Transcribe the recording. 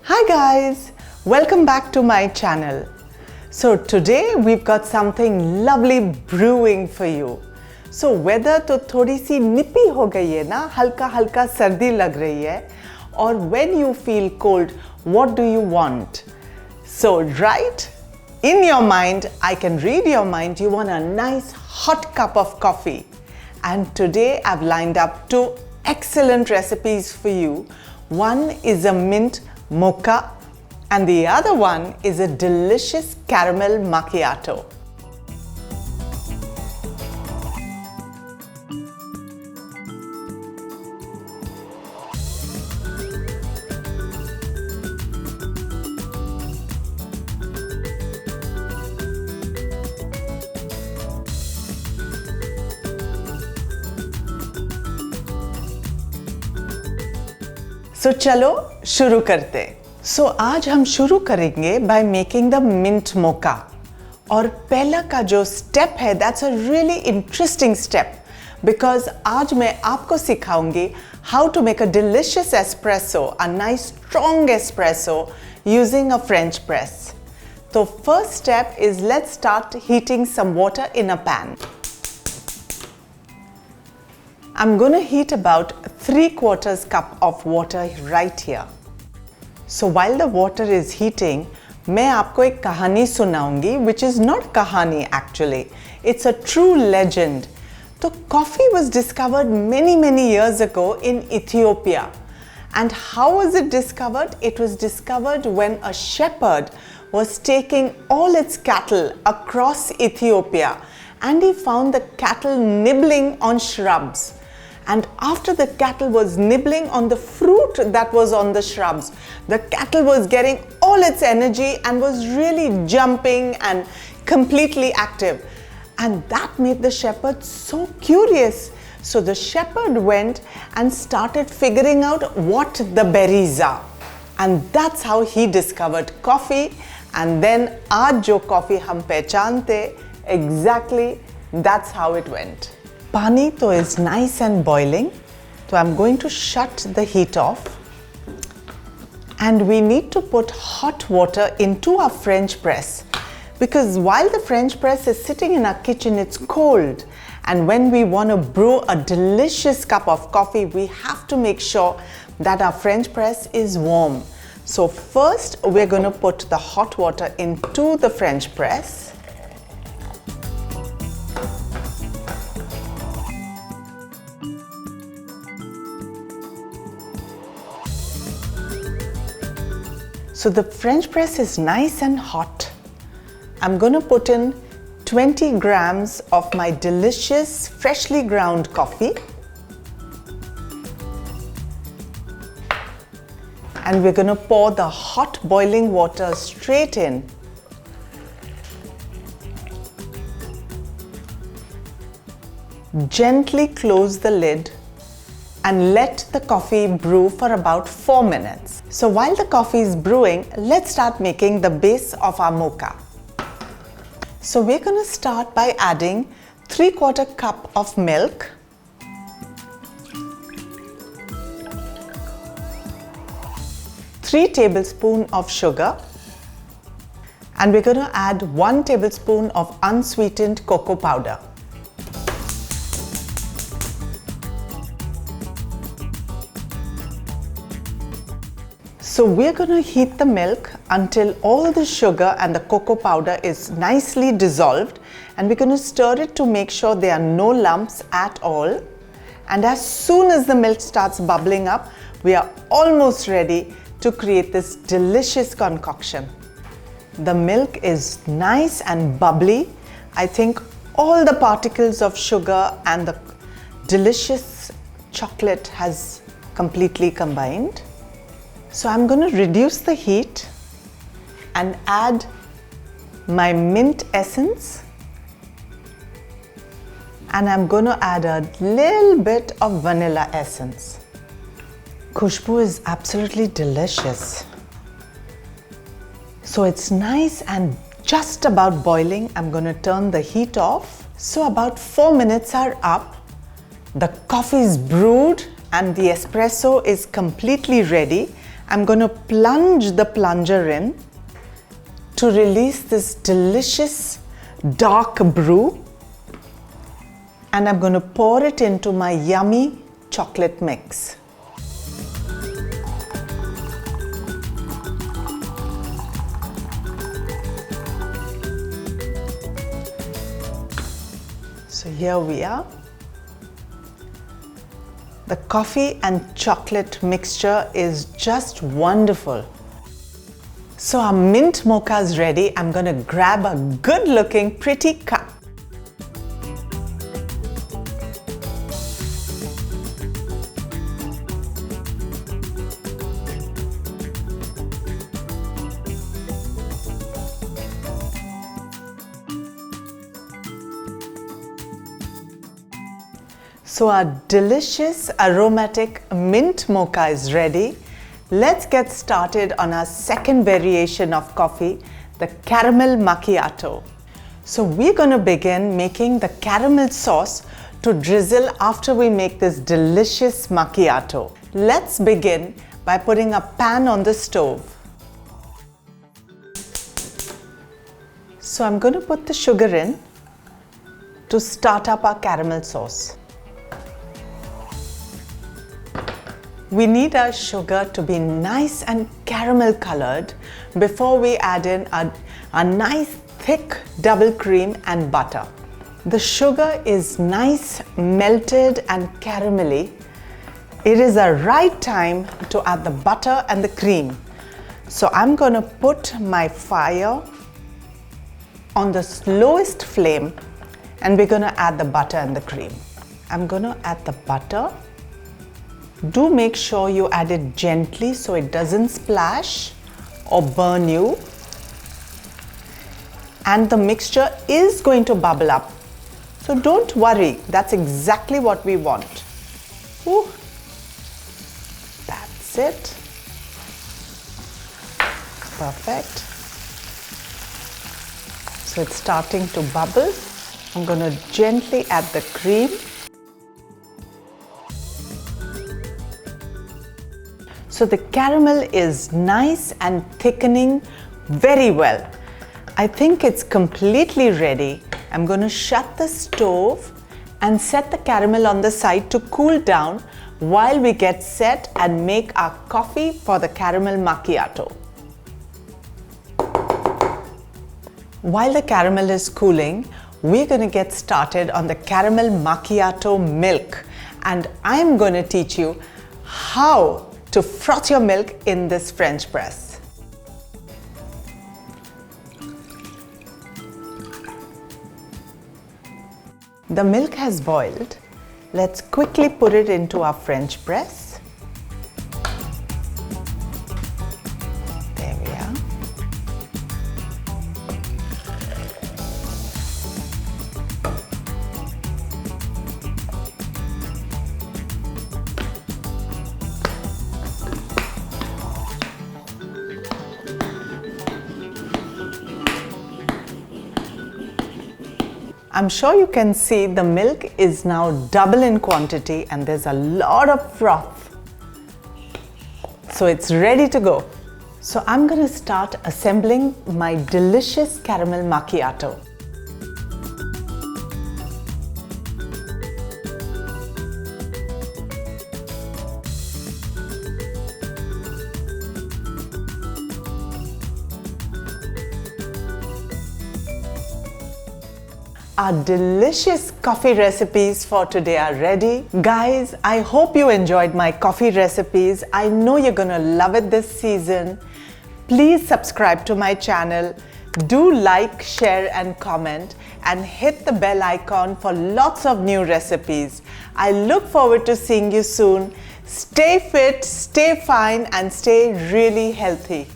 Hi guys, welcome back to my channel. So today we've got something lovely brewing for you. So weather तो थोड़ी सी nippy हो गई है ना, हल्का हल्का सर्दी लग रही है. और when you feel cold, what do you want? So right in your mind, I can read your mind, you want a nice hot cup of coffee. And today I've lined up two excellent recipes for you. One is a mint mocha and the other one is a delicious caramel macchiato. So चलो शुरू करते. So आज हम शुरू करेंगे by making the mint mocha. और पहला का जो step है, that's a really interesting step because आज मैं आपको सिखाऊंगी how to make a delicious espresso, a nice strong espresso using a French press. So first step is let's start heating some water in a pan. I'm going to heat about 3/4 cup of water right here. So while the water is heating, मैं आपको एक कहानी सुनाऊंगी which is not कहानी actually. It's a true legend. So coffee was discovered many years ago in Ethiopia. And how was it discovered? It was discovered when a shepherd was taking all its cattle across Ethiopia and he found the cattle nibbling on shrubs. And after the cattle was nibbling on the fruit that was on the shrubs, the cattle was getting all its energy and was really jumping and completely active. And that made the shepherd so curious. So the shepherd went and started figuring out what the berries are. And that's how he discovered coffee. And then aaj jo coffee hum pehchante, exactly that's how it went. Pani to is nice and boiling, so I'm going to shut the heat off. And we need to put hot water into our French press because while the French press is sitting in our kitchen, it's cold. And when we want to brew a delicious cup of coffee, we have to make sure that our French press is warm. So first, we're going to put the hot water into the French press. So the French press is nice and hot. I'm going to put in 20 grams of my delicious freshly ground coffee. And we're going to pour the hot boiling water straight in. Gently close the lid and let the coffee brew for about 4 minutes. So while the coffee is brewing, let's start making the base of our mocha. So we're going to start by adding 3/4 cup of milk, 3 tablespoons of sugar, and we're going to add 1 tablespoon of unsweetened cocoa powder. So we're going to heat the milk until all the sugar and the cocoa powder is nicely dissolved, and we're going to stir it to make sure there are no lumps at all. And as soon as the milk starts bubbling up, we are almost ready to create this delicious concoction. The milk is nice and bubbly. I think all the particles of sugar and the delicious chocolate has completely combined. So I'm going to reduce the heat and add my mint essence, and I'm going to add a little bit of vanilla essence. Khushbu is absolutely delicious. So it's nice and just about boiling. I'm going to turn the heat off. So about 4 minutes are up. The coffee is brewed and the espresso is completely ready. I'm going to plunge the plunger in to release this delicious dark brew, and I'm going to pour it into my yummy chocolate mix. So here we are. The coffee and chocolate mixture is just wonderful. So our mint mocha is ready. I'm going to grab a good looking pretty cup. So our delicious aromatic mint mocha is ready. Let's get started on our second variation of coffee, the caramel macchiato. So we're going to begin making the caramel sauce to drizzle after we make this delicious macchiato. Let's begin by putting a pan on the stove. So I'm going to put the sugar in to start up our caramel sauce. We need our sugar to be nice and caramel colored before we add in a nice thick double cream and butter. The sugar is nice, melted and caramelly. It is the right time to add the butter and the cream. So I'm going to put my fire on the slowest flame and we're going to add the butter and the cream. I'm going to add the butter. Do make sure you add it gently so it doesn't splash or burn you. And the mixture is going to bubble up. So don't worry, that's exactly what we want. Ooh. That's it. Perfect. So it's starting to bubble. I'm going to gently add the cream. So the caramel is nice and thickening very well. I think it's completely ready. I'm going to shut the stove and set the caramel on the side to cool down while we get set and make our coffee for the caramel macchiato. While the caramel is cooling, we're going to get started on the caramel macchiato milk, and I'm going to teach you how to froth your milk in this French press. The milk has boiled. Let's quickly put it into our French press. There we are. I'm sure you can see the milk is now double in quantity and there's a lot of froth. So it's ready to go. So I'm going to start assembling my delicious caramel macchiato. Our delicious coffee recipes for today are ready. Guys, I hope you enjoyed my coffee recipes. I know you're gonna love it this season. Please subscribe to my channel. Do like, share and comment and hit the bell icon for lots of new recipes. I look forward to seeing you soon. Stay fit, stay fine and stay really healthy.